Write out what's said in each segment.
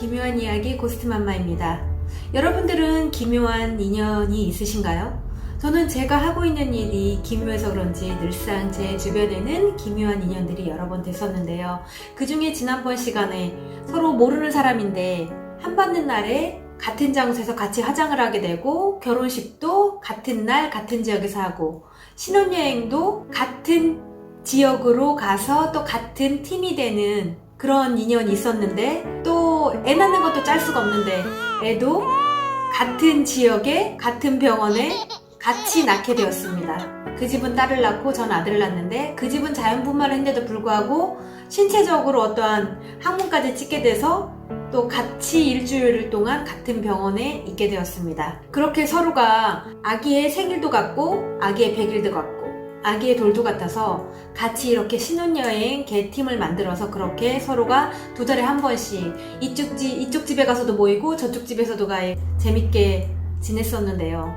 기묘한 이야기 고스트맘마입니다. 여러분들은 기묘한 인연이 있으신가요? 저는 제가 하고 있는 일이 기묘해서 그런지 늘상 제 주변에는 기묘한 인연들이 여러 번 됐었는데요. 그 중에 지난번 시간에 서로 모르는 사람인데 한 받는 날에 같은 장소에서 같이 화장을 하게 되고, 결혼식도 같은 날 같은 지역에서 하고, 신혼여행도 같은 지역으로 가서 또 같은 팀이 되는 그런 인연이 있었는데, 또 애 낳는 것도 짤 수가 없는데 애도 같은 지역에 같은 병원에 같이 낳게 되었습니다. 그 집은 딸을 낳고 전 아들을 낳았는데, 그 집은 자연분만을 했는데도 불구하고 신체적으로 어떠한 항문까지 찍게 돼서 또 같이 일주일 동안 같은 병원에 있게 되었습니다. 그렇게 서로가 아기의 생일도 같고 아기의 100일도 같고 아기의 돌도 같아서 같이 이렇게 신혼여행 개팀을 만들어서 그렇게 서로가 2달에 한 번씩 이쪽 집에 가서도 모이고 저쪽 집에서도 재밌게 지냈었는데요.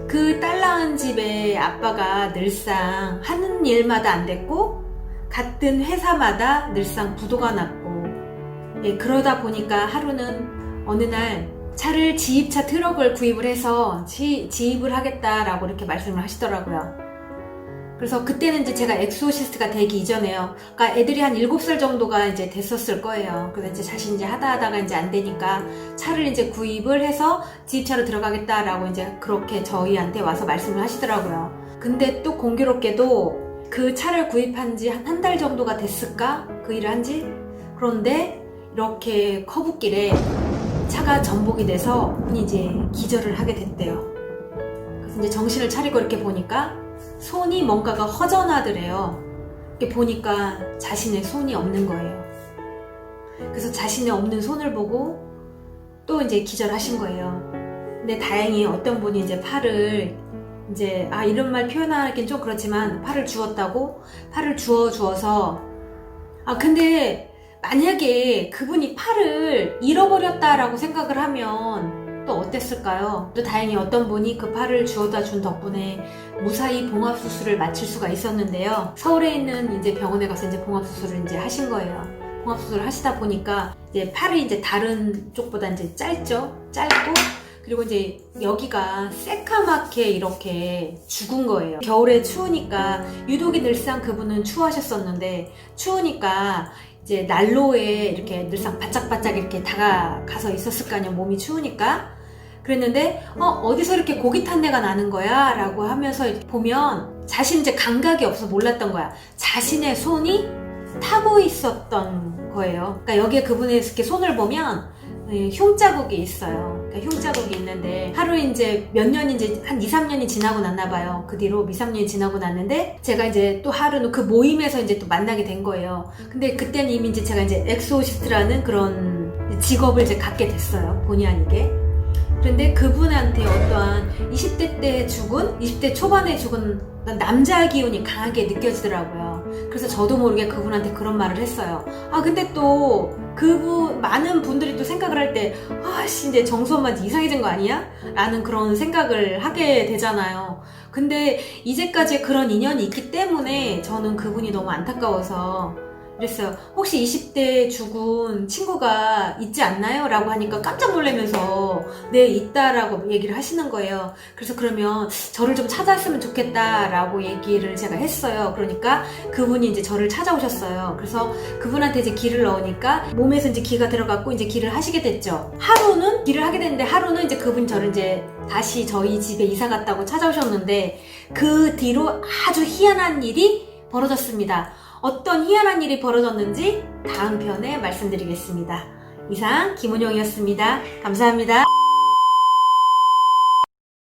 그 딸 낳은 집에 아빠가 늘상 하는 일마다 안 됐고, 같은 회사마다 늘상 부도가 났고, 그러다 보니까 하루는 어느 날 차를 지입차 트럭을 구입을 해서 지입을 하겠다라고 이렇게 말씀을 하시더라고요. 그래서 그때는 이제 제가 엑소시스트가 되기 이전에요. 그러니까 애들이 한 7살 정도가 이제 됐었을 거예요. 그래서 이제 자신이 이제 하다가 이제 안 되니까 차를 이제 구입을 해서 지입차로 들어가겠다라고 이제 그렇게 저희한테 와서 말씀을 하시더라고요. 근데 또 공교롭게도 그 차를 구입한 지 한 달 정도가 됐을까? 그 일을 한 지? 그런데 이렇게 커브길에 차가 전복이 돼서 이제 기절을 하게 됐대요. 그래서 이제 정신을 차리고 이렇게 보니까 손이 뭔가가 허전하더래요. 이렇게 보니까 자신의 손이 없는 거예요. 그래서 자신의 없는 손을 보고 또 이제 기절하신 거예요. 근데 다행히 어떤 분이 이제 팔을 이제 이런 말 표현하긴 좀 그렇지만 팔을 주었다고, 팔을 주어서 근데 만약에 그분이 팔을 잃어버렸다라고 생각을 하면 또 어땠을까요? 또 다행히 어떤 분이 그 팔을 주워다 준 덕분에 무사히 봉합수술을 마칠 수가 있었는데요. 서울에 있는 이제 병원에 가서 이제 봉합수술을 이제 하신 거예요. 봉합수술을 하시다 보니까 이제 팔이 이제 다른 쪽보다 이제 짧고, 그리고 이제 여기가 새카맣게 이렇게 죽은 거예요. 겨울에 추우니까, 유독이 늘상 그분은 추워하셨었는데, 추우니까 이제 난로에 이렇게 늘상 바짝바짝 이렇게 다가가서 있었을 거 아니에요. 몸이 추우니까. 그랬는데 어디서 이렇게 고기 탄내가 나는 거야? 라고 하면서 보면 자신 이제 감각이 없어서 몰랐던 거야. 자신의 손이 타고 있었던 거예요. 그러니까 여기에 그분의 이렇게 손을 보면 흉자국이 있어요. 그러니까 흉자국이 있는데, 하루 이제 몇 년이 이제 한 2-3년이 지나고 났나 봐요. 그 뒤로 2-3년이 지나고 났는데, 제가 이제 또 하루는 그 모임에서 이제 또 만나게 된 거예요. 근데 그때는 이미 이제 제가 이제 엑소시스트라는 그런 직업을 이제 갖게 됐어요. 본의 아니게. 그런데 그분한테 어떠한 20대 초반에 죽은 남자 기운이 강하게 느껴지더라고요. 그래서 저도 모르게 그분한테 그런 말을 했어요. 근데 또 많은 분들이 또 생각을 할 때, 이제 정수 엄마 이상해진 거 아니야? 라는 그런 생각을 하게 되잖아요. 근데 이제까지 그런 인연이 있기 때문에 저는 그분이 너무 안타까워서 그랬어요. 혹시 20대 죽은 친구가 있지 않나요? 라고 하니까 깜짝 놀라면서 네, 있다라고 얘기를 하시는 거예요. 그래서 그러면 저를 좀 찾아왔으면 좋겠다라고 얘기를 제가 했어요. 그러니까 그분이 이제 저를 찾아오셨어요. 그래서 그분한테 이제 기를 넣으니까 몸에서 이제 기가 들어갔고 이제 기를 하시게 됐죠. 하루는 기를 하게 됐는데, 하루는 이제 그분이 저를 이제 다시 저희 집에 이사 갔다고 찾아오셨는데, 그 뒤로 아주 희한한 일이 벌어졌습니다. 어떤 희한한 일이 벌어졌는지 다음 편에 말씀드리겠습니다. 이상 김은영이었습니다. 감사합니다.